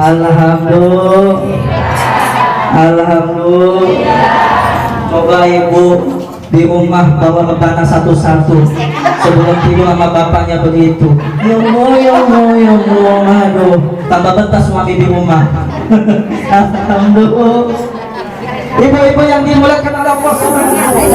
Alhamdulillah. Coba ibu di rumah bawa rebana satu-satu sebelum tidur sama bapaknya begitu. Ya Allah, aduh, tambah betah suami di rumah. Alhamdulillah. Ibu-ibu yang dimuliakan oleh Allah Subhanahu wa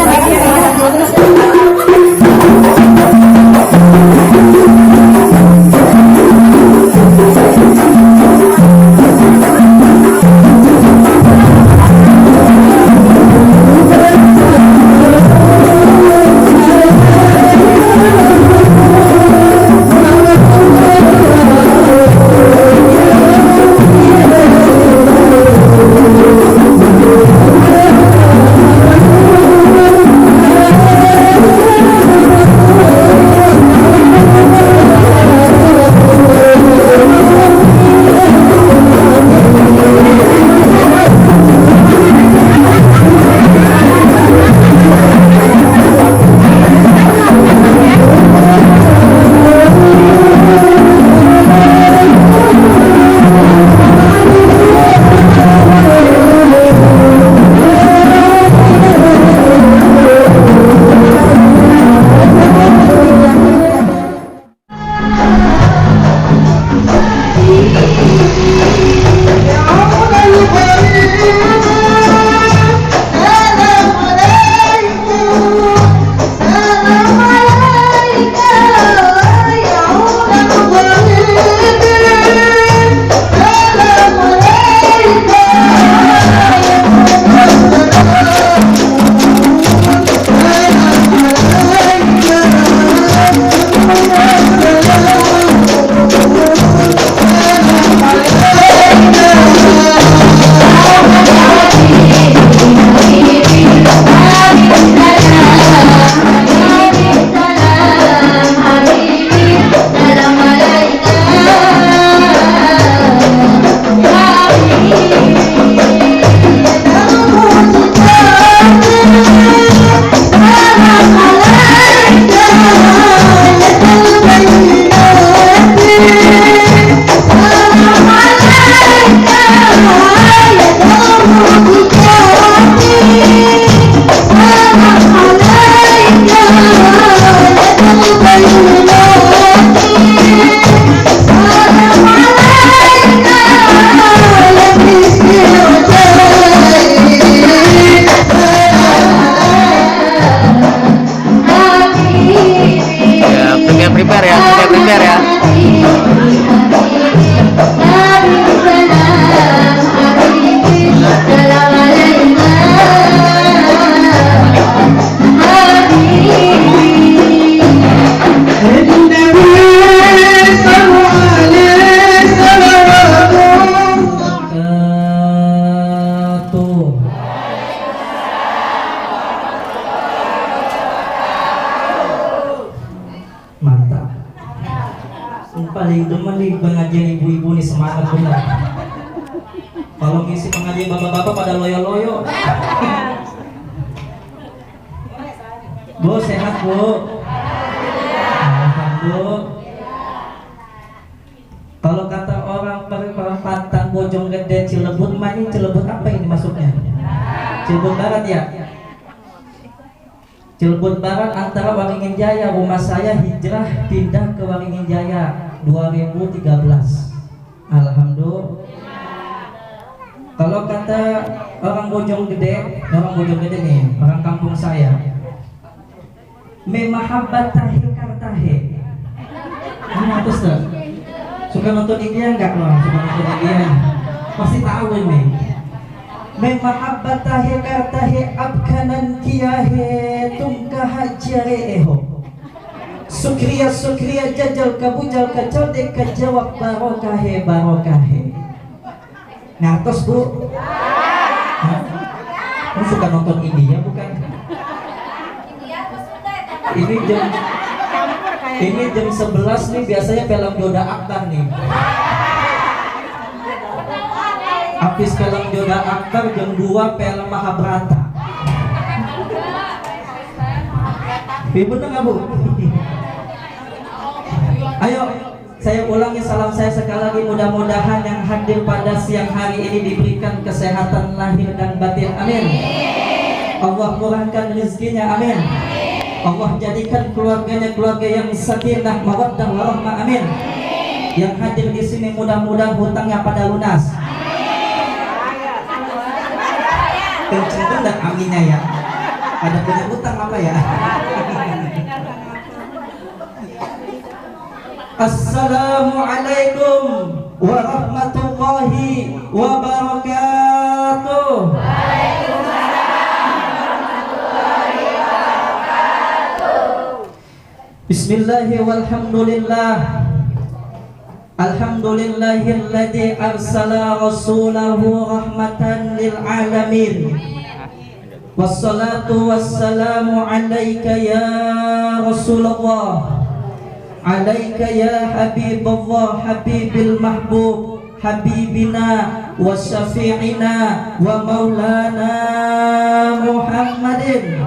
paling demen nih pengajian ibu-ibu nih, semangat bener. Kalau ngisi pengajian bapak-bapak pada loyo-loyo. Bu, sehat bu? Alhamdulillah. Kalau kata orang perempatan Bojonggede Cilebut, ini Cilebut apa ini masuknya? Cilebut Barat ya? Cilebut Barat antara Waringin Jaya. Rumah saya hijrah pindah ke Waringin Jaya 2013. Alhamdulillah. Kalau kata orang Bojonggede nih, orang kampung saya, memahabbat tahe kartahe. Ini apa Ustaz? Suka nonton India enggak loh? Suka nonton India? Pasti tahu ini. Memahabbat tahe kartahe abkanan kiahe tumka hajare eho. Sukriya jajal kabujal kacal dek kajawab barokahe. Ngertos bu? Kamu suka nonton India bukan? Ini jam 11 nih biasanya film Yoda Akbar nih. Habis film Yoda Akbar jam 2 film Mahabharata. Ibu bener nggak bu? Ayo Saya ulangi salam saya sekali lagi, mudah-mudahan yang hadir pada siang hari ini diberikan kesehatan lahir dan batin, amin. Allah murahkan rezekinya, amin. Allah jadikan keluarganya keluarga yang sakinah, mawaddah, warahmah, amin. Yang hadir di sini mudah-mudahan hutangnya pada lunas. Kenceng banget aminnya ya. Ada punya hutang apa ya? Assalamualaikum warahmatullahi wabarakatuh. Bismillahirrahmanirrahim. Walhamdulillah. Alhamdulillahilladzi arsala rasulahu rahmatan lil alamin. Wassalatu wassalamu alaika ya Rasulullah. Alaika ya Habibullah, Habibil Mahbub, Habibina wa syafi'ina wa maulana Muhammadin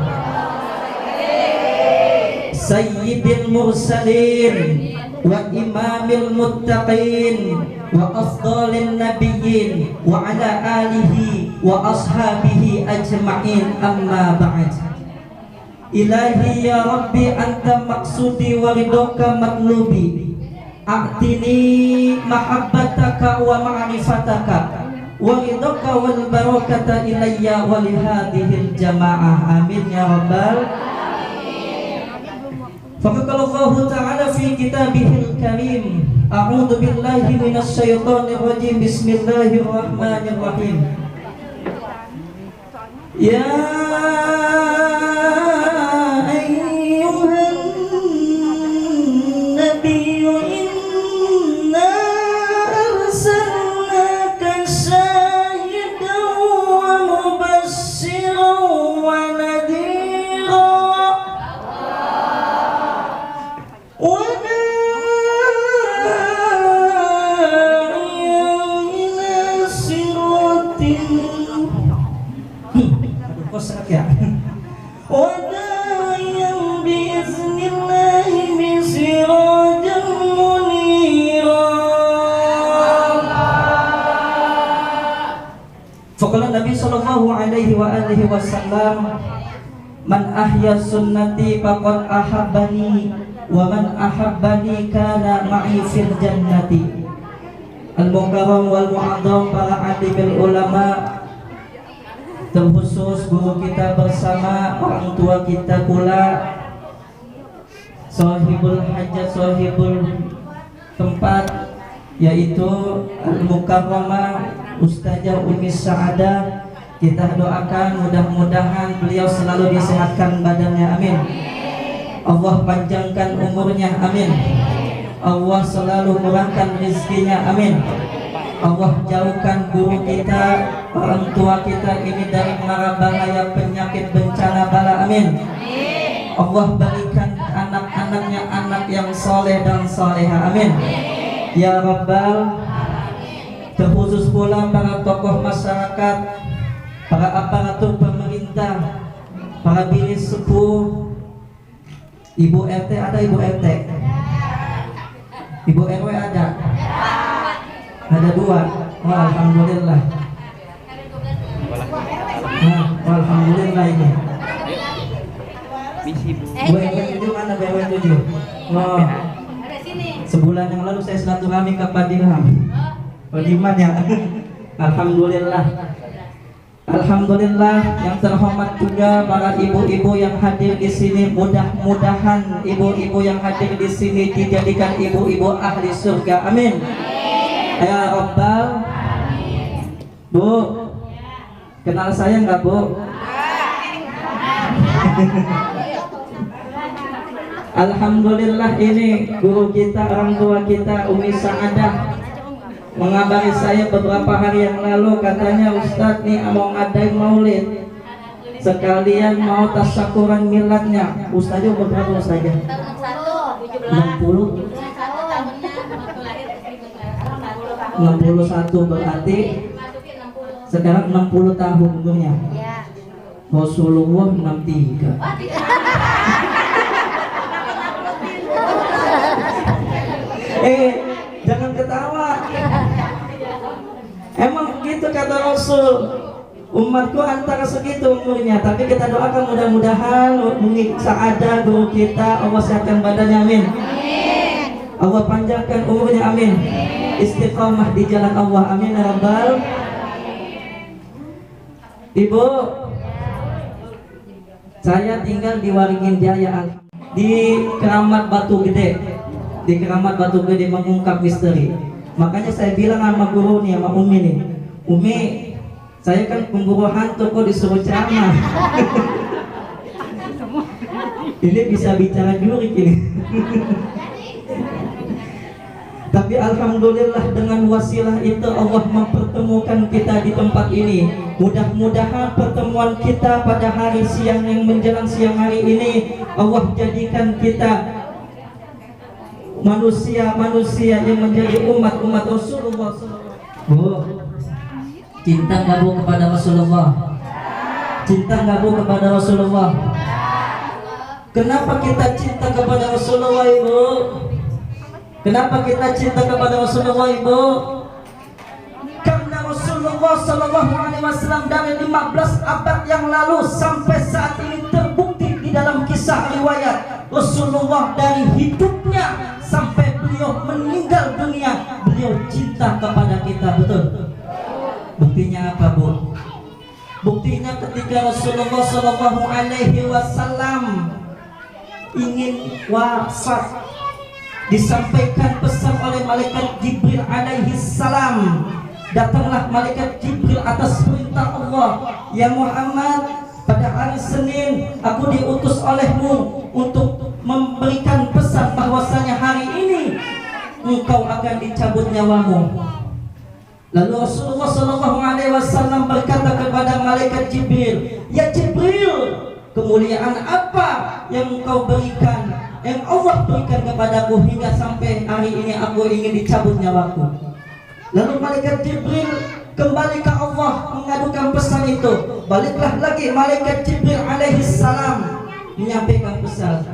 Sayyidil Mursalin wa Imamil Muttaqin wa afdalin Nabiyyin wa ala alihi wa ashabihi ajma'in, amma ba'd. Ilahi ya Rabbi anta maksudi wa ridhoka matlubi, a'tini mahabbataka wa ma'rifataka wa ridhoka wal barakata ilayya wa li hadhil jamaah, amin ya rabbal alamin. Faqalallahu ta'ala fi kitabihil karim, a'udzu billahi minasy syaithanir rajim, bismillahirrahmanirrahim. Ya Nabi sallallahu alaihi wa alihi wasallam, man ahya sunnati faqad ahabbani wa man ahabbani kana ma'i fil jannati. Al-mukarram wal mu'azzam para alimul ulama, terkhusus guru kita bersama, orang tua kita pula, sahibul hajat, sahibul tempat, yaitu Al-Mukarramah Ustazah Umi Sa'adah. Kita doakan mudah-mudahan beliau selalu disehatkan badannya, amin. Allah panjangkan umurnya, amin. Allah selalu murahkan rezekinya, amin. Allah jauhkan guru kita, orang tua kita ini dari mara bahaya penyakit bencana bala, amin. Allah berikan anak-anaknya anak yang soleh dan soleha, amin ya Rabbal. Terkhusus pula para tokoh masyarakat, para aparatur pemerintah, para bini sepuh, Ibu RT ada, Ibu RT, Ibu RW ada, ada dua. Oh, alhamdulillah. Nah, alhamdulillah ini. Bu RW 7 mana, Bu RW 7? Oh, sebulan yang lalu saya silaturahmi ke Pak Dirham. Bagaimana ya? Alhamdulillah. Alhamdulillah, yang terhormat juga para ibu-ibu yang hadir di sini. Mudah-mudahan ibu-ibu yang hadir di sini dijadikan ibu-ibu ahli surga, amin. Ya Rabbal. Bu, kenal saya enggak, Bu? Alhamdulillah, ini guru kita, orang tua kita Umi Sa'adah mengabari saya beberapa hari yang lalu, katanya Ustadz nih mau ngadain maulid sekalian mau tasyakuran miladnya. Ustazah umur berapa Ustazah? 60 61, berarti sekarang 60 tahun umurnya. Rasulullah 63. Emang begitu kata Rasul, umatku antara segitu umurnya. Tapi kita doakan mudah-mudahan seada guru kita, Allah sehatkan badannya, amin. Allah panjangkan umurnya, amin. Istiqomah di jalan Allah, amin ya rabbal. Ibu, saya tinggal di Waringin Jaya, di Keramat Batu Gede. Di Keramat Batu Gede mengungkap misteri. Makanya saya bilang sama guru nih, sama Umi nih, Umi, saya kan pemburu hantu kok disuruh ceramah. Ini bisa bicara jurik ini. Tapi alhamdulillah dengan wasilah itu Allah mempertemukan kita di tempat ini. Mudah-mudahan pertemuan kita pada hari siang yang menjelang siang hari ini Allah jadikan kita manusia-manusia yang menjadi umat-umat Rasulullah. Bu, cinta nggak bu kepada Rasulullah? Cinta nggak bu kepada Rasulullah? Kenapa kita cinta kepada Rasulullah, Ibu? Kenapa kita cinta kepada Rasulullah, Ibu? Karena Rasulullah Sallallahu Alaihi Wasallam dari 15 abad yang lalu sampai saat ini terbukti di dalam kisah riwayat Rasulullah dari hidupnya sampai beliau meninggal dunia, beliau cinta kepada kita, betul? Buktinya apa, Bu? Buktinya ketika Rasulullah Sallallahu Alaihi Wasallam ingin wafat, disampaikan pesan oleh malaikat Jibril alaihi salam. Datanglah malaikat Jibril atas perintah Allah, ya Muhammad, pada hari Senin aku diutus olehmu untuk memberikan pesan bahwasanya hari ini engkau akan dicabut nyawamu. Lalu Rasulullah Shallallahu Alaihi Wasallam berkata kepada malaikat Jibril, ya Jibril, kemuliaan apa yang engkau berikan, yang Allah berikan kepadaku hingga sampai hari ini aku ingin dicabut nyawaku? Lalu malaikat Jibril kembali ke Allah mengadukan pesan itu. Baliklah lagi malaikat Jibril alaihi salam menyampaikan pesan,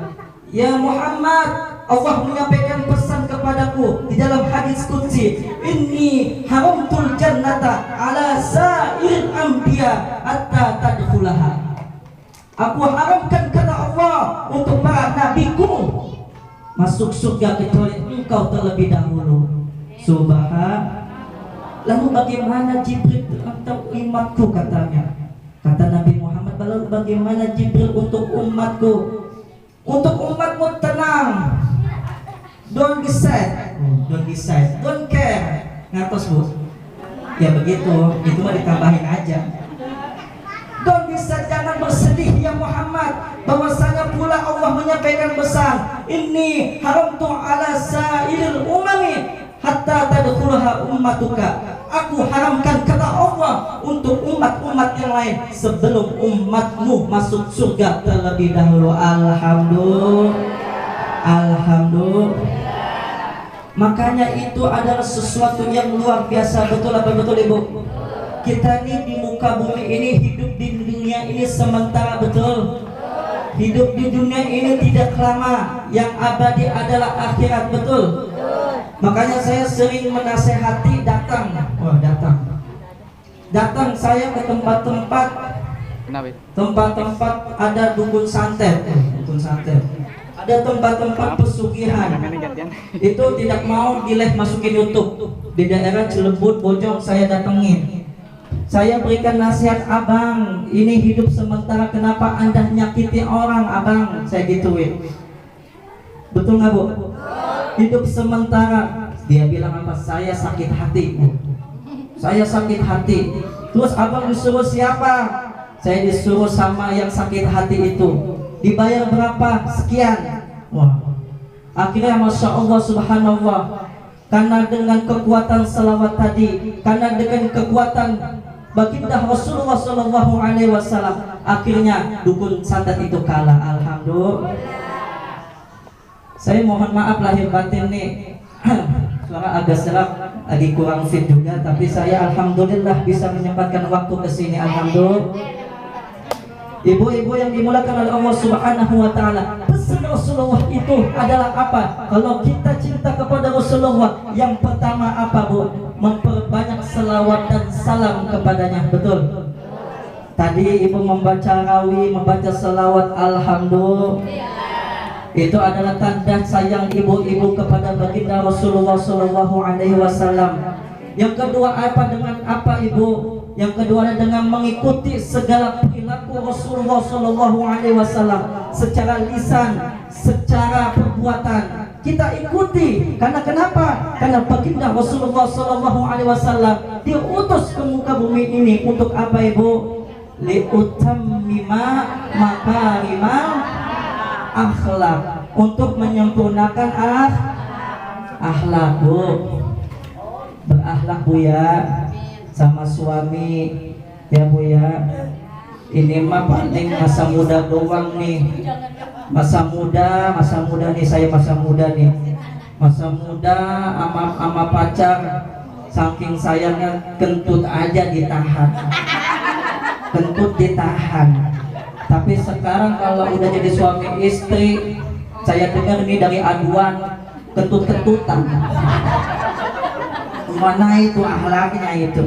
ya Muhammad, Allah menyampaikan pesan kepadaku di dalam hadis qudsi, inni haramtul jannata ala sa'iril anbiya hatta tadkhulaha. Aku haramkan kata Allah untuk para nabiku masuk surga kecuali engkau terlebih dahulu. Subhanallah. Lalu bagaimana Jibril untuk umatku, katanya? Kata Nabi Muhammad, lalu bagaimana Jibril untuk umatku? Untuk umatmu tenang. Don't be sad, don't care. Ngatos, Bu? Ya begitu, itu mah ditambahin aja. Don't bisa, jangan bersedih ya Muhammad, bahwasanya pula Allah menyampaikan pesan, ini haramtu ala sa'iril umami hatta tadkhulaha ummatuka. Aku haramkan kata Allah untuk umat-umat yang lain sebelum umatmu masuk surga terlebih dahulu. Alhamdulillah. Makanya itu adalah sesuatu yang luar biasa. Betul apa betul, Ibu? Kita ini di muka bumi ini, hidup di dunia ini sementara, betul? Hidup di dunia ini tidak lama, yang abadi adalah akhirat, betul? Makanya saya sering menasehati datang saya ke tempat-tempat ada dukun santet, ada tempat-tempat pesugihan. Itu tidak mau dileh masukin YouTube. Di daerah Cilebut, Bojong saya datengin. Saya berikan nasihat, abang, ini hidup sementara, kenapa anda nyakiti orang, abang? Saya gituin. Betul nggak, Bu? Hidup sementara. Dia bilang apa? Saya sakit hati, Bu. Saya sakit hati. Terus abang disuruh siapa? Saya disuruh sama yang sakit hati itu. Dibayar berapa? Sekian. Wah. Akhirnya Masya Allah Subhanallah, karena dengan kekuatan selawat tadi, karena dengan kekuatan baginda Rasulullah Sallallahu Alaihi Wasallam, akhirnya dukun santet itu kalah. Alhamdulillah. Saya mohon maaf lahir batin nih, suara agak serak, lagi kurang fit juga, tapi saya alhamdulillah bisa menyempatkan waktu ke sini. Alhamdulillah. Ibu-ibu yang dimulakan oleh Allah Subhanahu wa taala, pesan Rasulullah itu adalah apa? Kalau kita cinta kepada Rasulullah, yang pertama apa, Bu? memperbanyak selawat dan salam kepadanya. Betul? Tadi ibu membaca rawi, membaca selawat alhamdulillah. Itu adalah tanda sayang ibu-ibu kepada baginda Rasulullah Shallallahu Alaihi Wasallam. Yang kedua apa? Dengan apa ibu? Yang kedua dengan mengikuti segala perilaku Rasulullah Shallallahu Alaihi Wasallam secara lisan, secara perbuatan. Kita ikuti. Karena kenapa? Karena baginda Rasulullah Shallallahu Alaihi Wasallam diutus ke muka bumi ini untuk apa ibu? Liutammima makarimal akhlak, untuk menyempurnakan akhlak bu. Berakhlak bu ya sama suami ya bu ya. Ini mah paling masa muda doang nih. Masa muda nih, saya masa muda nih. Masa muda ama pacar, saking sayangnya kentut aja ditahan. Kentut ditahan. Tapi sekarang kalau udah jadi suami istri, saya dengar nih dari aduan kentut-kentutan. Mana itu akhlaknya itu?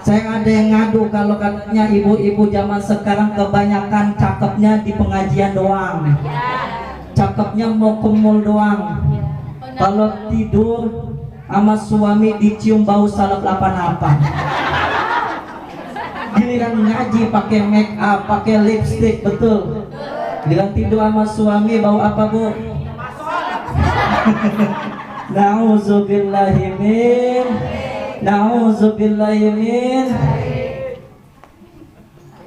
Saya ada yang ngadu kalau katanya ibu-ibu zaman sekarang kebanyakan cakepnya di pengajian doang. Cakepnya mau ke mall doang. Kalau tidur sama suami dicium bau salep apa-apa. Giliran ngaji pakai make up, pakai lipstick, betul. Giliran tidur sama suami bau apa bu? Na'udzubillahimin.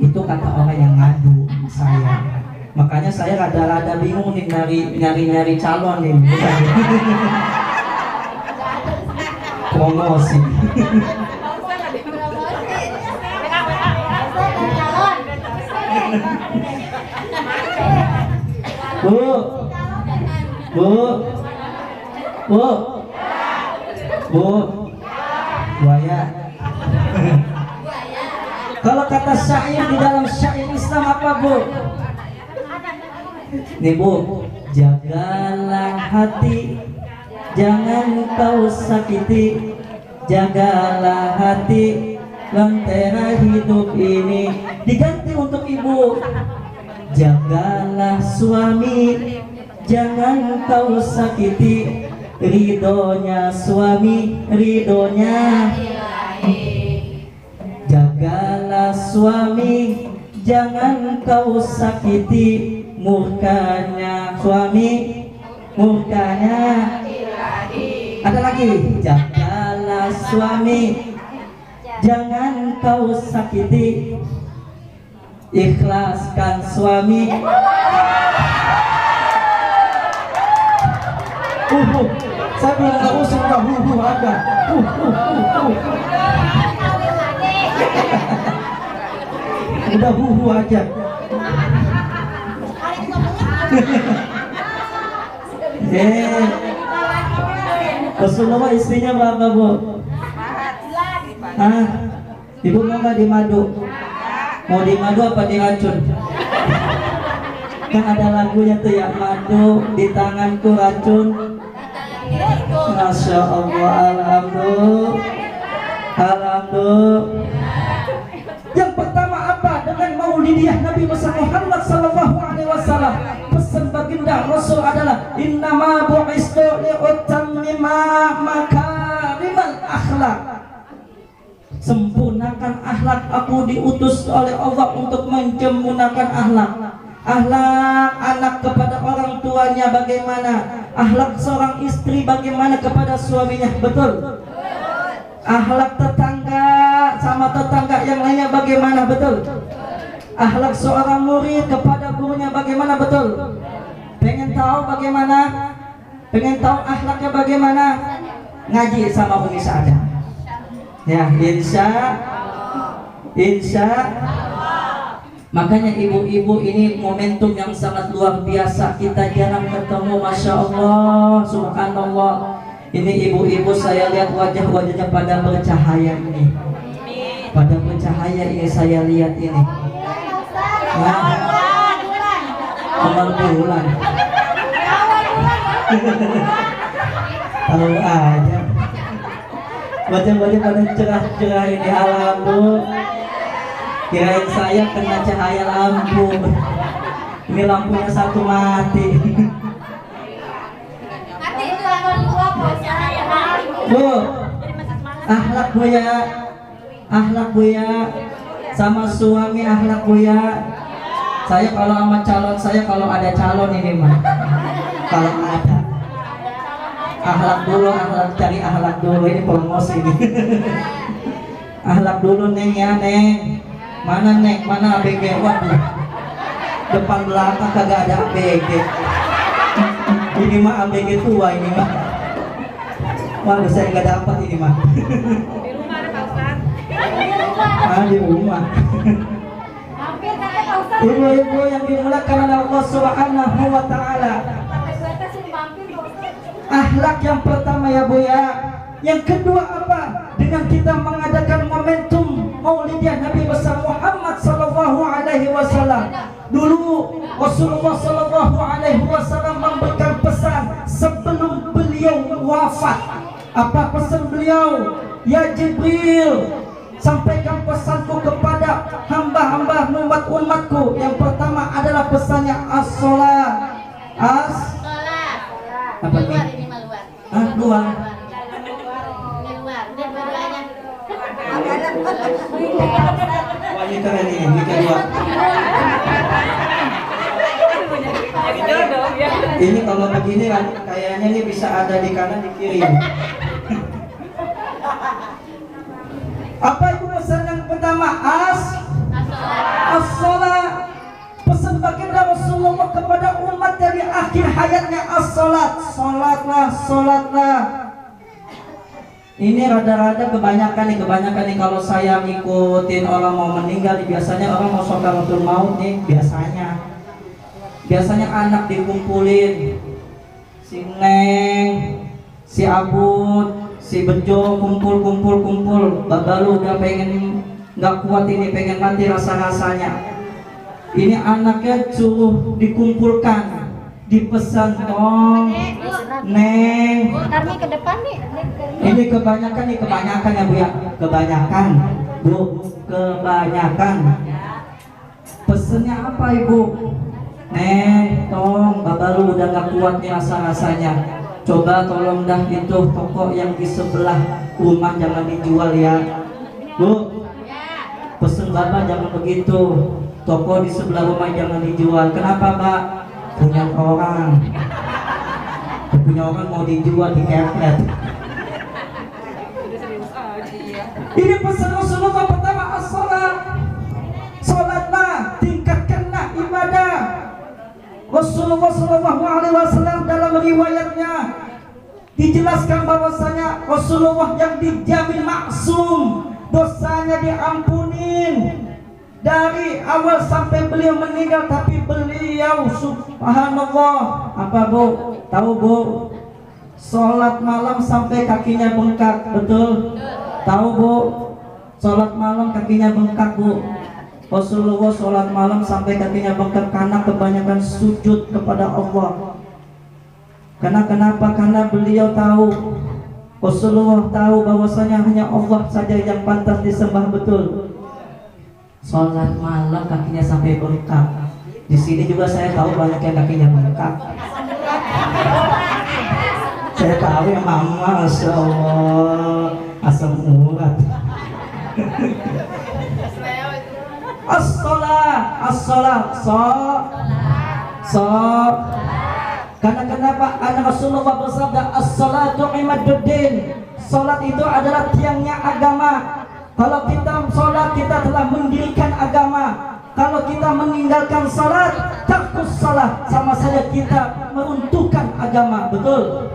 Itu kata orang yang ngadu saya. Makanya saya rada-rada bingung nih nyari calon nih. Promosi. Bu, buaya. Kalau kata syair di dalam syair Islam apa bu? Nih bu, jagalah hati, jangan kau sakiti. Jagalah hati, lentera hidup ini. Diganti untuk ibu. Jagalah suami, jangan kau sakiti. Ridhonya suami, ridhonya. Jagalah suami, jangan kau sakiti. Murkanya suami, murkanya. Ada lagi. Jagalah suami, jangan kau sakiti. Ikhlaskan suami. Saya belum tahu suka ada. Udah aja. Rasulullah istrinya berapa bu? Ibu mau nggak dimadu? Mau dimadu apa diracun? Kan ada lagunya tuh ya, madu di tanganku racun. Masya Allah, alhamdulillah. Yang pertama apa? Dengan maulidiyah Nabi Muhammad sallallahu alaihi wasallam. Pesan baginda Rasul adalah innama bu'istu li'utammima makarimal akhlak. Sempurnakan akhlak, aku diutus oleh Allah untuk menyempurnakan akhlak. Akhlak anak kepada orang tuanya bagaimana? Akhlak seorang istri bagaimana kepada suaminya? Betul? Akhlak tetangga sama tetangga yang lainnya bagaimana? Betul? Akhlak seorang murid kepada gurunya bagaimana? Betul? Pengen tahu bagaimana? Pengen tahu akhlaknya bagaimana? Ngaji sama Umi Sa'adah. Ya, insya. Makanya ibu-ibu ini momentum yang sangat luar biasa. Kita jarang ketemu, Masya Allah, Subhanallah. Ini ibu-ibu saya lihat wajah-wajahnya pada bercahaya ini. Pada bercahaya ini saya lihat ini. Nah, awal bulan. Tahu aja. Wajah-wajah pada cerah-cerah ini, alam Bu. Kirain saya kena cahaya lampu. Ini lampunya satu mati. Bu, akhlak Bu ya, akhlak Bu ya, sama suami akhlak Bu ya. Saya kalau sama calon saya, kalau ada calon ini mah, kalau ada akhlak dulu, akhlak, cari akhlak dulu, ini promosi ini. Akhlak dulu Neng ya Neng. Mana Neng, mana ABG? Waduh, depan belakang kagak ada ABG. Ini mah ABG tua ini mah. Waduh, saya nggak dapat ini mah. Di rumah ada Pak Ustadz. Di rumah. Hampir kata Pak Ustadz. Ibu-ibu yang dimuliakan oleh Allah Subhanahu wa Ta'ala. Akhlak yang pertama ya Bu ya. Yang kedua apa? Dengan kita mengadakan momentum Maulidnya Nabi besar Muhammad sallallahu alaihi wasallam. Dulu Rasulullah sallallahu alaihi wasallam memberikan pesan sebelum beliau wafat. Apa pesan beliau? Ya Jibril, sampaikan pesanku kepada hamba-hamba umatku. Yang pertama adalah pesannya as-salat. Apa ini? Luar. Wah, ini keren ini kedua. Ini kalau begini kan kayaknya ini bisa ada di kanan di kiri. Apa itu pesan yang pertama? As-salat. Pesan baginda Rasulullah kepada umat dari akhir hayatnya as-salat. Salatlah. Ini rada-rada kebanyakan nih kalau saya ngikutin orang mau meninggal nih, biasanya orang mau sakaratul maut nih, biasanya anak dikumpulin, si Neng, si Abud, si Bejo kumpul, babalu udah pengen nggak kuat ini, pengen mati rasa-rasanya. Ini anaknya suruh dikumpulkan, dipesan tong Neng. Kami ke depan nih. Ini kebanyakan ya Bu ya, kebanyakan Bu, kebanyakan. Pesennya apa Ibu? Neng, tong, babalu udah gak kuat nih rasa-rasanya. Coba tolong dah itu toko yang di sebelah rumah jangan dijual ya. Bu, pesen Bapak jangan begitu. Toko di sebelah rumah jangan dijual. Kenapa Pak? Punya orang mau dijual di keplet. Ini pesan Rasulullah pertama as-salat. Salatlah, tingkatkanlah ibadah. Rasulullah sallallahu alaihi wasallam dalam riwayatnya dijelaskan bahwasanya Rasulullah yang dijamin maksum, dosanya diampunin dari awal sampai beliau meninggal, tapi beliau subhanallah apa Bu? Tahu Bu? Sholat malam sampai kakinya bengkak, betul? Tahu Bu? Sholat malam kakinya bengkak Bu. Rasulullah sholat malam sampai kakinya bengkak karena kebanyakan sujud kepada Allah. Karena kenapa? Karena beliau tahu, Rasulullah tahu bahwasanya hanya Allah saja yang pantas disembah, betul. Sholat malam kakinya sampai bengkak. Di sini juga saya tahu banyak yang kakinya bengkak. Saya tahu yang mama, Masya Allah, asam urat. As-salat, karena kenapa? Karena Rasulullah bersabda as-salatu imaduddin. Salat itu adalah tiangnya agama. Kalau kita salat, kita telah mendirikan agama. Kalau kita meninggalkan salat, takus salat, sama saja kita meruntuhkan agama, betul?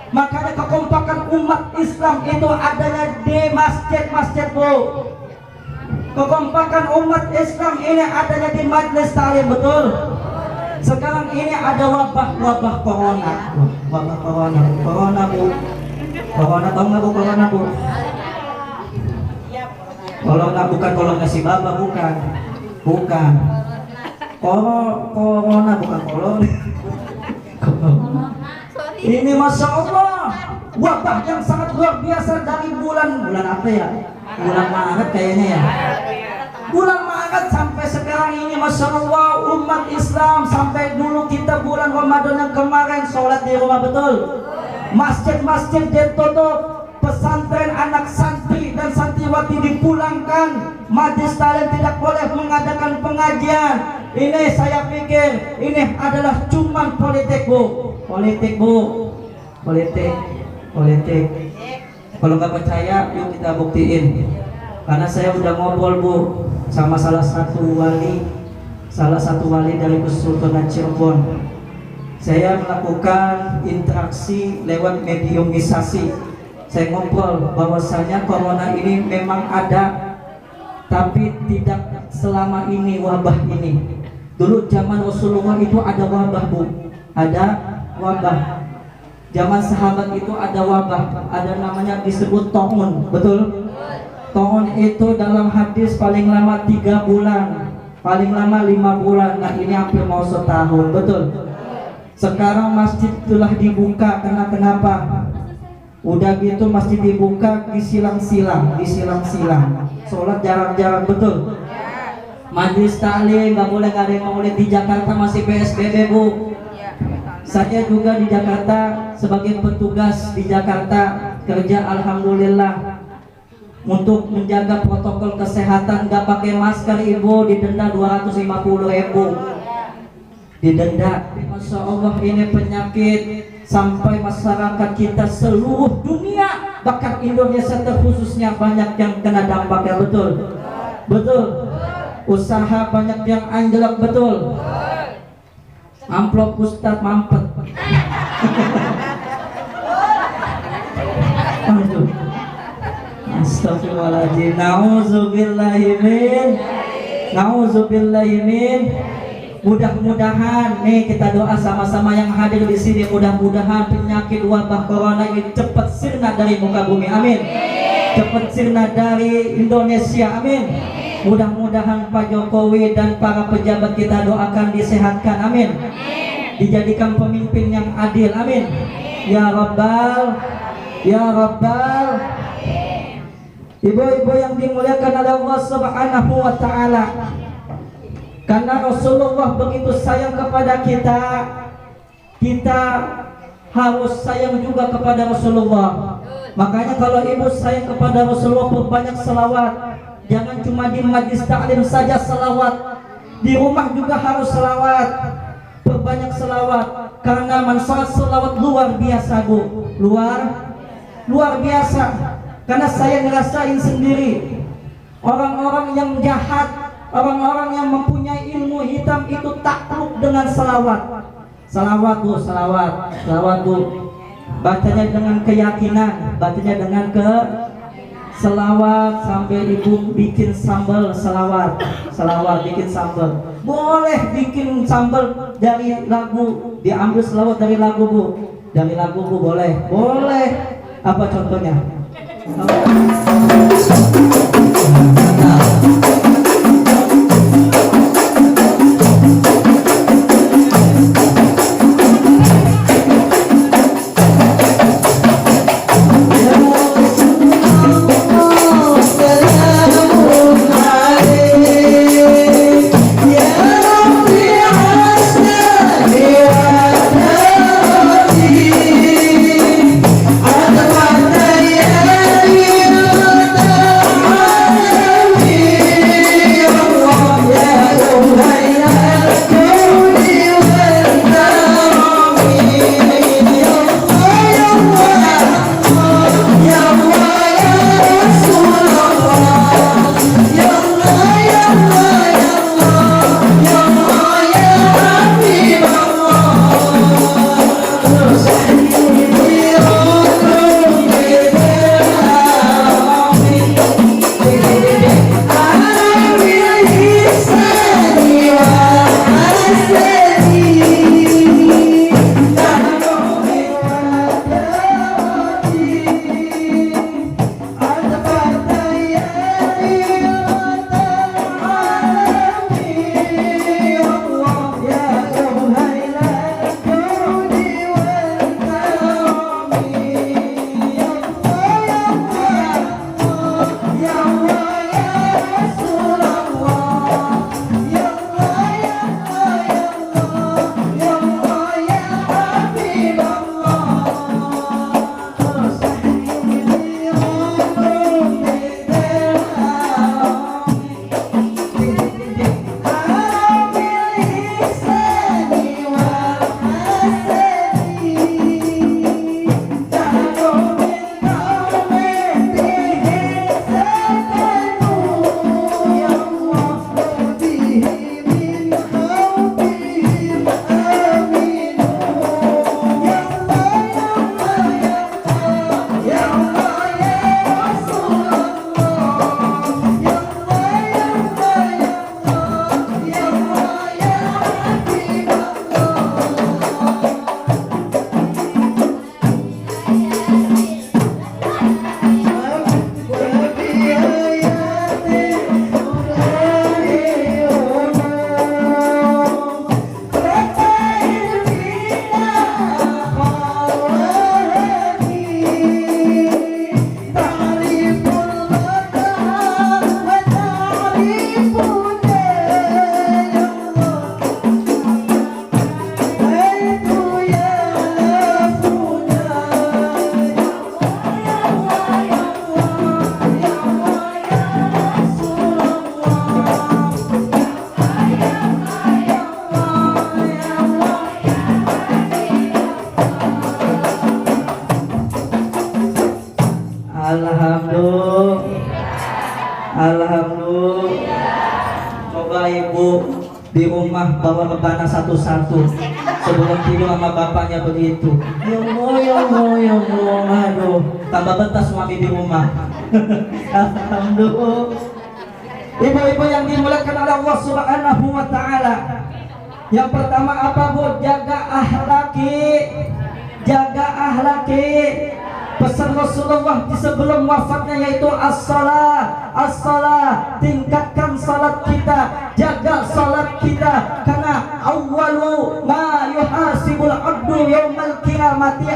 Makanya kekompakan umat Islam itu adanya di masjid-masjid Bu. Kekompakan umat Islam ini adanya di majelis taklim, betul? Sekarang ini ada wabah corona. Wabah corona Bu. Corona tahu nggak Bu corona Bu? Corona bukan corona si Baba, bukan. Corona bukan corona. Ini Masya Allah wabah yang sangat luar biasa dari bulan apa ya? Bulan Maret kayaknya ya. Bulan Maret sampai sekarang ini, Masya Allah, umat Islam sampai dulu kita bulan Ramadan yang kemarin sholat di rumah, betul? Masjid-masjid ditutup, pesantren anak santri dan santriwati dipulangkan, majelis taklim tidak boleh mengadakan pengajian. Ini saya pikir ini adalah cuman politik, Bu. Politik. Kalau nggak percaya, yuk kita buktiin. Karena saya udah ngobrol, Bu, sama salah satu wali dari Kesultanan Cirebon. Saya melakukan interaksi lewat mediumisasi. Saya ngobrol bahwasanya corona ini memang ada, tapi tidak selama ini wabah ini. Dulu zaman Rasulullah itu ada wabah, Bu. Ada wabah. Zaman sahabat itu ada wabah, ada namanya disebut taun, betul? Taun itu dalam hadis paling lama 3 bulan, paling lama 5 bulan. Nah ini hampir mau setahun, betul? Sekarang masjid telah dibuka, karena kenapa? Udah gitu masjid dibuka disilang-silang. Sholat jarang-jarang, betul? Majelis taklim nggak boleh, nggak ada yang boleh. Di Jakarta masih PSBB, Bu. Saya juga di Jakarta sebagai petugas di Jakarta kerja, alhamdulillah. Untuk menjaga protokol kesehatan, nggak pakai masker, Ibu, didenda 250.000. Didenda. Masya Allah, ini penyakit sampai masyarakat kita seluruh dunia, bahkan Indonesia terkhususnya banyak yang kena dampaknya, betul? Betul. Usaha banyak yang anjlok, betul? Amplop Ustadz mampet. Astagfirullahaladzim. Nauzubillahimin. Mudah-mudahan nih kita doa sama-sama yang hadir di sini, mudah-mudahan penyakit wabah corona ini cepat sirna dari muka bumi, amin. Cepat sirna dari Indonesia, amin. Mudah-mudahan Pak Jokowi dan para pejabat kita doakan disehatkan, amin. Dijadikan pemimpin yang adil, amin. Ya Rabbal. Ibu-ibu yang dimuliakan oleh Allah Subhanahu wa Ta'ala, karena Rasulullah begitu sayang kepada kita, kita harus sayang juga kepada Rasulullah. Makanya kalau ibu sayang kepada Rasulullah, perbanyak selawat. Jangan cuma di majlis taklim saja selawat, di rumah juga harus selawat. Perbanyak selawat, karena manfaat selawat luar biasa, Bu. Luar biasa. Karena saya ngerasain sendiri, orang-orang yang jahat, orang-orang yang mempunyai ilmu hitam itu takluk dengan selawat. Selawat, Bu, selawat, Bu. Bacanya dengan keyakinan, bacanya dengan selawat. Sampai ibu bikin sambal selawat, bikin sambal. Boleh bikin sambal dari lagu, diambil selawat dari lagu, Bu. Dari lagu, Bu, boleh. Apa contohnya? ibu di rumah bawa rebana satu-satu sebelum tidur sama bapaknya begitu. Ya Allah, aduh, tambah betah suami di rumah. Alhamdulillah. Ibu-ibu yang dimuliakan oleh Allah Subhanahu wa taala. Yang pertama apa, Bu? Jaga akhlaki. Jaga akhlaki. Pesan Rasulullah di sebelum wafatnya yaitu as-salat. As-salat, tingkatkan salat kita, jaga salat kita, karena awwalu ma yuhasibul abdu yaumal qiyamati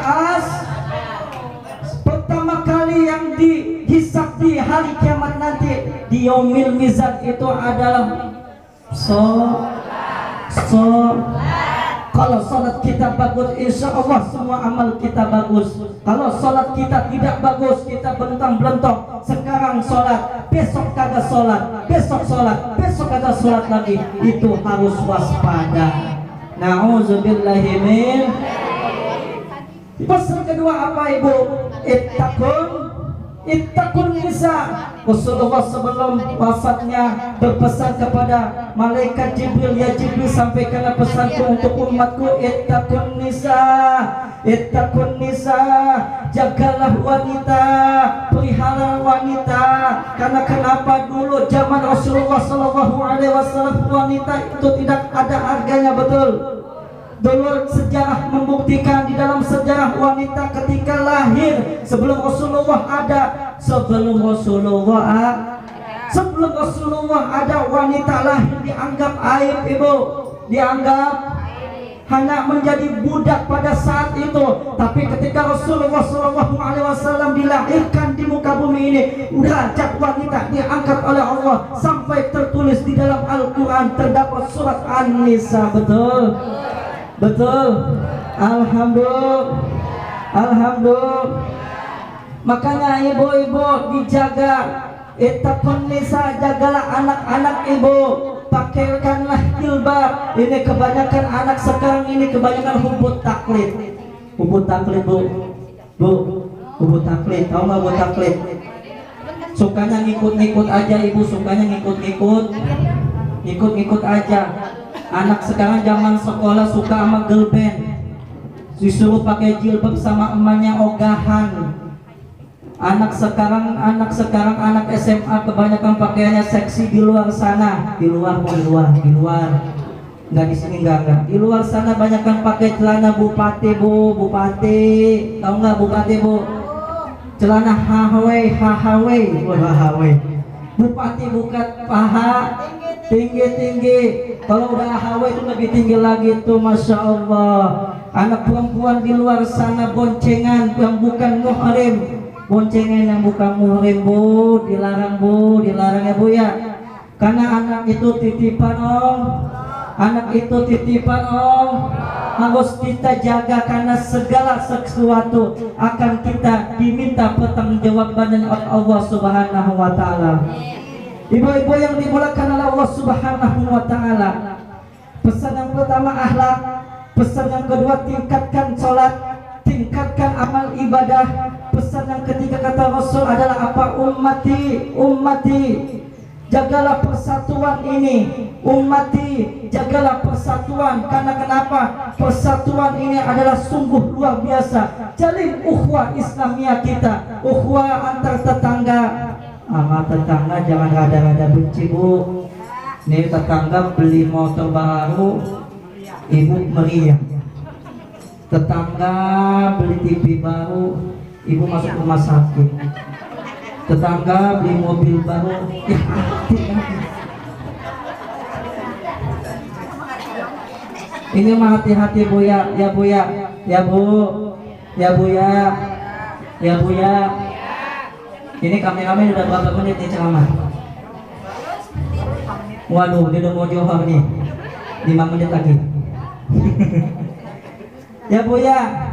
pertama kali yang dihisab di hari kiamat nanti di yaumil mizan itu adalah Kalau salat kita bagus, insya Allah semua amal kita bagus. Kalau salat kita tidak bagus, kita bentang-belentong. Sekarang salat, besok kagak salat, besok salat, besok kagak salat lagi. Itu harus waspada. Nauzubillahi min. Pesan kedua apa, Ibu? Ittaqun nisa. Rasulullah sebelum wafatnya berpesan kepada malaikat Jibril, ya Jibril, sampaikanlah pesanku untuk umatku, ittaqun nisa. Ittaqun nisa, jagalah wanita, pelihara wanita. Karena kenapa dulu zaman Rasulullah SAW wanita itu tidak ada harganya, betul. Dulu sejarah membuktikan, di dalam sejarah wanita ketika lahir sebelum Rasulullah ada, sebelum Rasulullah ada wanita lahir dianggap aib, Ibu, dianggap hanya menjadi budak pada saat itu. Tapi ketika Rasulullah SAW dilahirkan di muka bumi ini, derajat wanita diangkat oleh Allah sampai tertulis di dalam Al-Quran, terdapat surat An-Nisa, betul. Betul. Alhamdulillah. Makanya ibu-ibu dijaga. Ittaqun nisa, jagalah anak-anak ibu. Pakaikanlah jilbab. Ini kebanyakan anak sekarang ini kebanyakan hubut taklid. Hubut taklid, Bu. Hubut taklid. Tahu nggak hubut taklid? Sukanya ngikut-ngikut aja, ibu, sukanya ngikut-ngikut aja. Anak sekarang zaman sekolah suka sama girl band, disuruh pakai jilbab sama emaknya ogahan. Anak sekarang anak SMA kebanyakan pakaiannya seksi di luar sana, di luar, nggak di sini, nggak. Di luar sana banyakkan pakai celana bupati, Bu, tahu nggak bupati, Bu? Celana HHW. Bupati bukan paha tinggi. Kalau udah HW itu lebih tinggi lagi tuh, masya Allah. Anak perempuan di luar sana boncengan yang bukan muhrim, Bu, dilarang ya, Bu, ya. Karena anak itu titipan Om, harus kita jaga, karena segala sesuatu akan kita diminta pertanggungjawaban oleh Allah Subhanahu wa taala. Ibu-ibu yang dimuliakan oleh Allah Subhanahu wa taala. Pesan yang pertama akhlak, pesan yang kedua tingkatkan salat, tingkatkan amal ibadah. Pesan yang ketiga kata Rasul adalah apa? Ummati, jagalah persatuan ini. Ummati, jagalah persatuan. Karena kenapa? Persatuan ini adalah sungguh luar biasa. Jalin ukhuwah Islamiyah kita, ukhuwah antar tetangga. Sama tetangga jangan rada-rada benci, Bu. Nih tetangga beli motor baru, ibu meriah. Tetangga beli TV baru, ibu masuk rumah sakit. Tetangga beli mobil baru, ini mah hati-hati, Bu, ya Bu. Ini kami udah berapa menit nih ceramah? Waduh, dia udah mau johor nih, 5 menit lagi. Ya Bu, ya.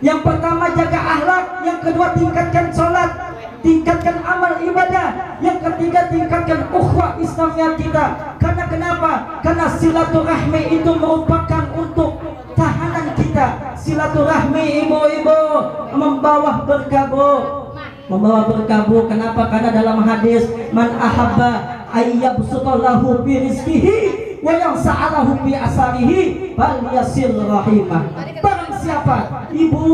Yang pertama jaga akhlak, yang kedua tingkatkan sholat, tingkatkan amal ibadah, yang ketiga tingkatkan ukhuwah Islamiyah kita. Karena kenapa? Karena silaturahmi itu merupakan untuk tahanan kita. Silaturahmi, ibu-ibu, membawa berkah, Bu. Kenapa? Karena dalam hadis, man ahabba ayyabsutallahu fi rizqihi wa yang sa'alahu fi asarihi falyasil rahimah. Barang siapa ibu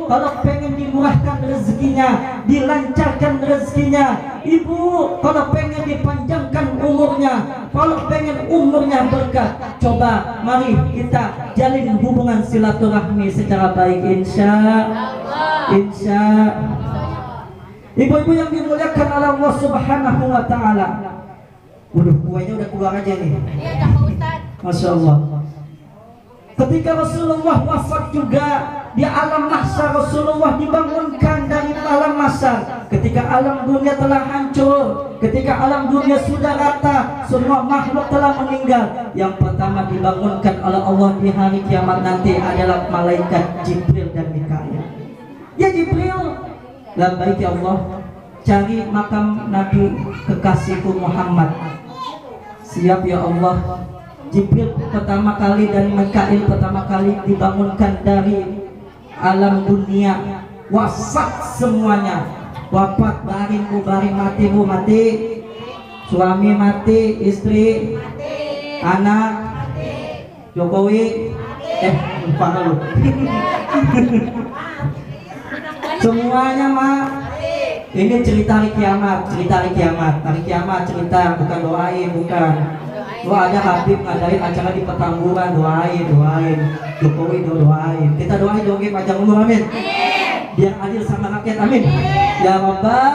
kalau pengen dimurahkan rezekinya, dilancarkan rezekinya, ibu kalau pengen dipanjangkan umurnya, kalau pengen umurnya berkah, coba mari kita jalin hubungan silaturahmi secara baik, insya ibu-ibu yang dimuliakan oleh Allah Subhanahu wa ta'ala. Waduh, kuahnya udah keluar aja nih. Iya, Pak Ustaz. Masya Allah. Ketika Rasulullah wafat juga di alam mahsyar, Rasulullah dibangunkan dari alam mahsyar. Ketika alam dunia telah hancur, ketika alam dunia sudah rata, semua makhluk telah meninggal, yang pertama dibangunkan oleh Allah di hari kiamat nanti adalah malaikat Jibril dan Mikail. Ya Jibril, labbaik ya Allah, cari makam Nabi kekasihku Muhammad. Siap ya Allah. Jibril pertama kali dan Mikail pertama kali dibangunkan dari alam dunia. Wafat semuanya. Wafat, baring mati, mati. Suami mati, istri mati, anak mati. Jokowi lupa lu. Semuanya mati. Ini cerita hari kiamat, hari kiamat cerita, bukan doain, bukan. Wah, ada Habib ngadain acara di Petamburan, doain Jokowi doain. Kita doain Jokowi panjang umur, amin. Biar adil sama rakyat, amin. Ya Rabbal.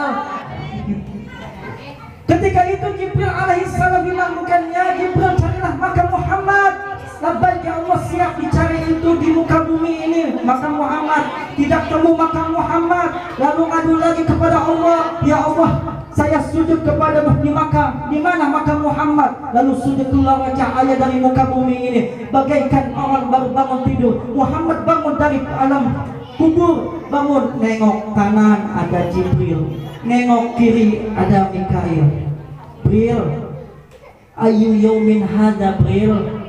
Ketika itu Jibril alaihissalam dibangunkannya. Jibril, carilah makam Muhammad. Labbaik ya Allah, siap dicari itu di muka bumi ini makam Muhammad. Tidak temu makam Muhammad, lalu ngadu lagi kepada Allah, ya Allah, saya sujud kepadamu di makam, di mana makam Muhammad? Lalu sujud keluar cahaya dari muka bumi ini, bagaikan orang baru bangun tidur. Muhammad bangun dari alam kubur, bangun, nengok kanan ada Jibril, nengok kiri ada Mikail. Jibril, ayu yaumin hadza Jibril?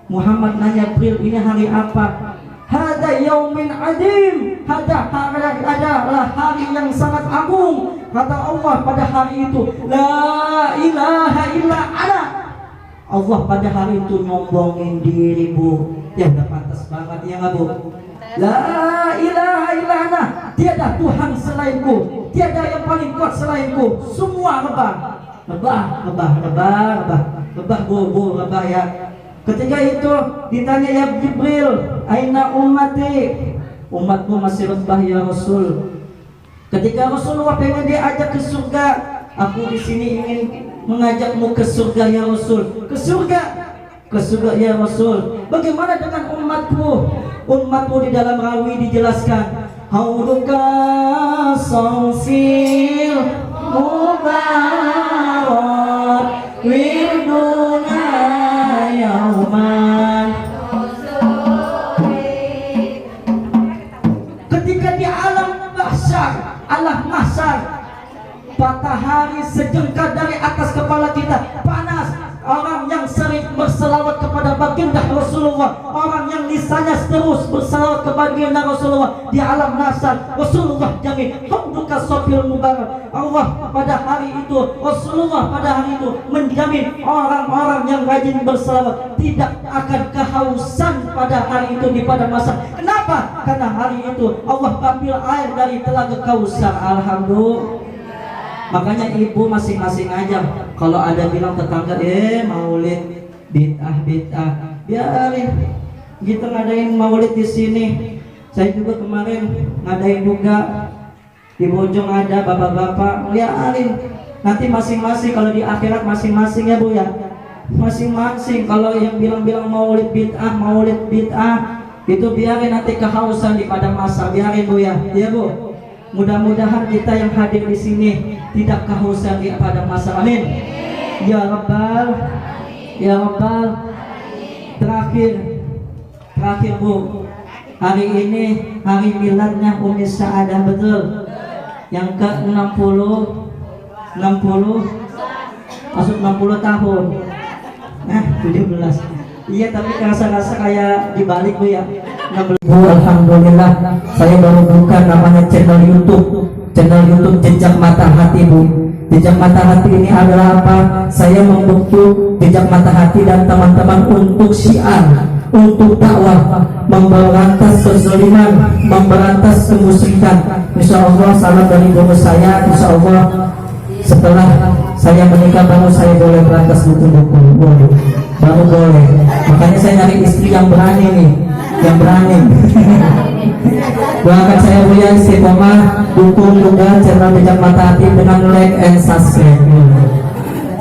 Muhammad nanya, Jibril, ini hari apa? Hada yaumin adim, adalah hari yang sangat agung. Kata Allah pada hari itu, la ilaha illa ana. Allah pada hari itu nyombongin diri, Bu. Ya udah pantas banget ya nggak, Bu? La ilaha illa ana, tiada Tuhan selainku, tiada yang paling kuat selainku. Semua rebah, Bu, ya. Ketika itu ditanya, ya Jibril, aina ummati? Umatmu masih rebah ya Rasul. Ketika Rasulullah pengen diajak ke surga, aku di sini ingin mengajakmu ke surga ya Rasul. Ke surga ya Rasul. Bagaimana dengan umatmu? Umatmu di dalam rawi dijelaskan, hauduka sawsil mubarak wirduna yauman. Ketika di alam mahsyar, matahari sejengkal dari atas kepala kita, panas. Orang yang sering berselawat kepada baginda Rasulullah, orang yang lisannya terus berselawat kepada baginda Rasulullah, di alam mahsyar Rasulullah jamin hamduka sofil mubarak. Allah pada hari itu, Rasulullah pada hari itu menjamin orang-orang yang rajin berselawat tidak akan kehausan pada hari itu di pada masa. Kenapa? Karena hari itu Allah ambil air dari telaga Kausar. Alhamdulillah. Makanya ibu masing-masing aja, kalau ada bilang tetangga maulid bid'ah, biarin kita ngadain maulid di sini. Saya juga kemarin ngadain juga di Bojong, ada bapak-bapak, biarin. Nanti masing-masing, kalau di akhirat masing-masing ya Bu ya, masing-masing. Kalau yang bilang-bilang maulid bid'ah itu biarin, nanti kehausan di padang masa, biarin Bu ya, ya Bu. Mudah-mudahan kita yang hadir di sini tidak kehausan di padang masa. Amin. Ya Rabbal, ya Rabbal. Terakhir Bu, hari ini hari miladnya Umi Sa'adah, betul? Yang ke 60 masuk 60 tahun. Nah, 17. Iya, tapi rasa-rasa kayak dibalik Bu ya. Alhamdulillah, saya baru buka namanya channel YouTube Jejak Mata Hati Bu. Jejak mata hati ini adalah apa? Saya membentuk jejak mata hati dan teman-teman untuk syiar, untuk dakwah, memberantas kezaliman, memberantas kemusyrikan. Insya Allah salam dari bonus saya. Insya Allah setelah saya menikah baru saya boleh berantas buku-buku, boleh, baru boleh. Makanya saya nyari istri yang berani nih, yang berani. Doakan saya Buya istiqomah, dukung juga channel Jejak Mata Hati dengan like and subscribe.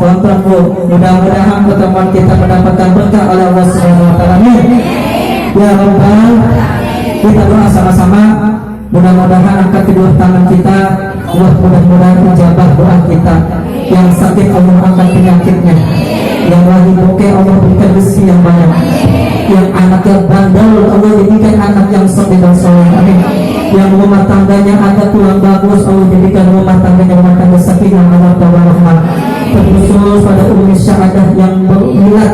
Tonton Bu, mudah-mudahan pertemuan kita mendapatkan berkah oleh Allah Subhanahu wa taala. Ya Rabbal, kita doa sama-sama. Mudah-mudahan angkat kedua tangan kita, mudah-mudahan ijabah doa kita. Yang sakit Allah angkat penyakitnya, yang lagi bokeh Allah berikan rezeki yang banyak, yang anaknya bandel Allah jadikan anak yang soleh dan soleh, amin. Yang rumah tangganya ada tulang bagus Allah jadikan rumah tangganya rumah tangga sakinah mawaddah warahmah. Terkhusus pada Umi Syahadah yang berminat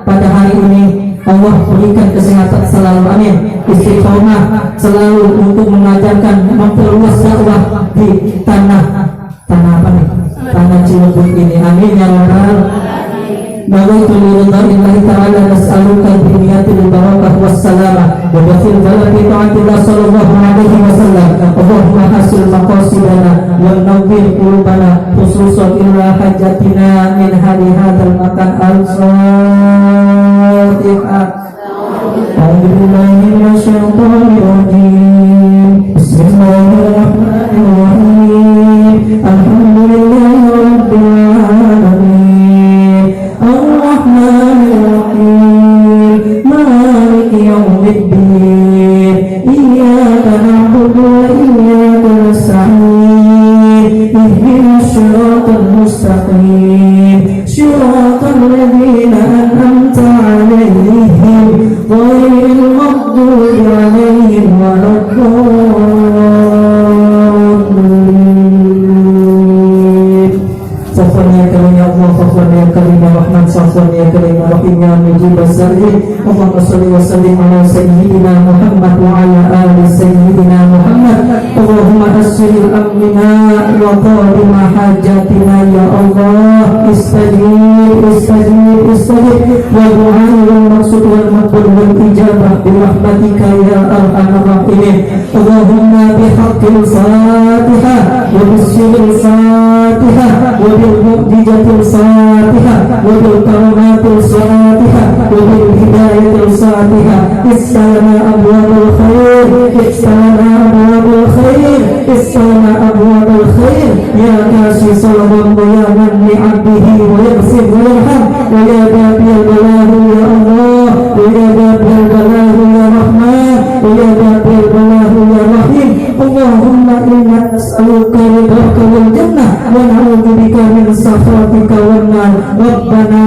pada hari ini, Allah berikan kesehatan selalu, amin. Istiqomah selalu untuk mengajarkan, memperluas dakwah di tanah apa nih? Tanah Cilebut ini, amin ya rabbal. Nawaitu lillahi ta'ala nas'aluka biniyatil barakah wassalamah wa bafil balati ta'atillah sallallahu alaihi wasallam. Allahumma hasil maqasidana wa nawwir qulubana khususan ila hajatina min hadi hadzal makan al-Fatihah. A'udzubillahi minasyaitonir rajim. Bismillahirrahmanirrahim. Alhamdulillahi rabbil alamin. Ar-Rahmanir-Rahim. Maliki yaumiddin. Iyyaka na'budu wa iyyaka nasta'in. Ihdinas siratal mustaqim. Siratal ladzina an'amta 'alaihim ghairil maghdubi 'alaihim waladdallin. Safwan ya karim ya Allah, safwan ya karim ya Rahman, safwan ya karim ya Rahim ya Mujib as-Salihin. Allahumma shalli wa sallim ala sayyidina Muhammad wa ala ali sayyidina Muhammad. Allahumma asril amrina wa qadim hajatina ya Allah. Istajib wa du'a'il maqsud wal maqbul wal ijabah bi rahmatika ya arhamar rahimin. Allahumma bihaqqil Fatihah wa bismil Fatihah wa bil mu'jizatil Fatihah wa bil karamatil Fatihah wa bil hidayatil Fatihah. Istalana abwabul khair, istalana abwabul khair, istalana abwabul khair. Ya kasih salam ya man li abdihi wa yaghfir wa yarham wa ya babil balahu ya Allah wa ya babil balahu ya Rahman wa ya babil balahu ya Rahim. Allahumma inna nas'aluka ridhaka wal jannah wa na'udzu bika min sakhatika wan nar. Rabbana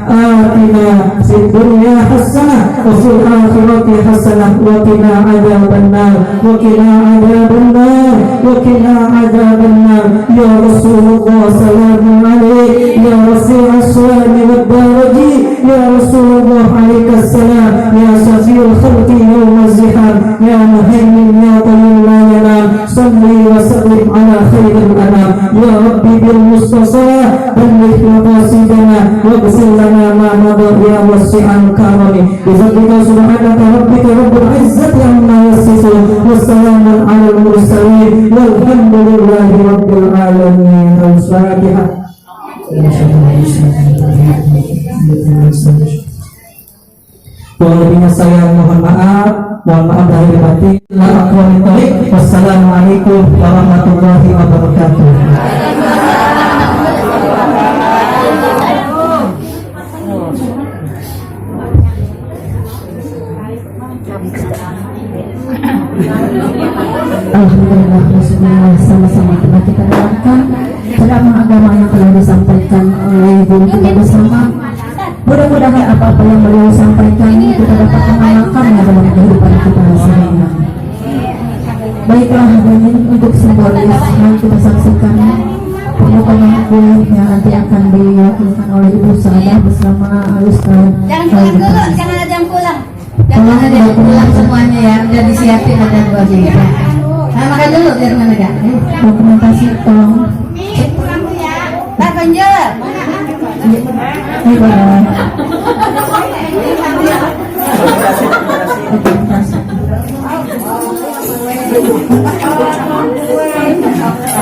atina fid dunya hasanah wa fil akhirati hasanah wa qina adzaban nar wa qina adzaban nar wa qina adzaban nar. Ya Rasulullah salamun alaik ya rafi'as salami wad daraji ya Rasulullah alaikas salam ya safiyul khalqi yawm az-ziham ya muhaimin ya tayyib la yanam. Salli wa sallim ala khairil anam. Ya Rabbi bil Mustafa balligh maqasidana waghfir lana ma madha ya wasi'al karami. Bidzalika subhanaka rabbika rabbil izzati amma yasifun wa salamun alal mursalin walhamdulillahi rabbil alamin. Al-Fatihah. Kurang lebihnya saya mohon maaf lahir batin. Wassalamualaikum warahmatullahi wabarakatuh. Alhamdulillah, bismillah, sama-sama telah kita dengarkan ceramah agama yang telah disampaikan oleh guru kita bersama. Mudah-mudahan apa-apa yang beliau sampaikan kita dapat mengamalkannya dalam kehidupan kita sehari-hari. Baiklah, hadirin, untuk simbolis yang kita saksikan pemotongan kue yang nanti akan diwakilkan oleh Ibu Sadah bersama Ustaz. Jangan pulang dulu, jangan ada yang pulang. Jangan ada yang pulang semuanya ya, udah disiapin ada dua juga. Nah, makan dulu biar mana gak? Dokumentasi tolong. Tak panjang. Ay, wala. Okay,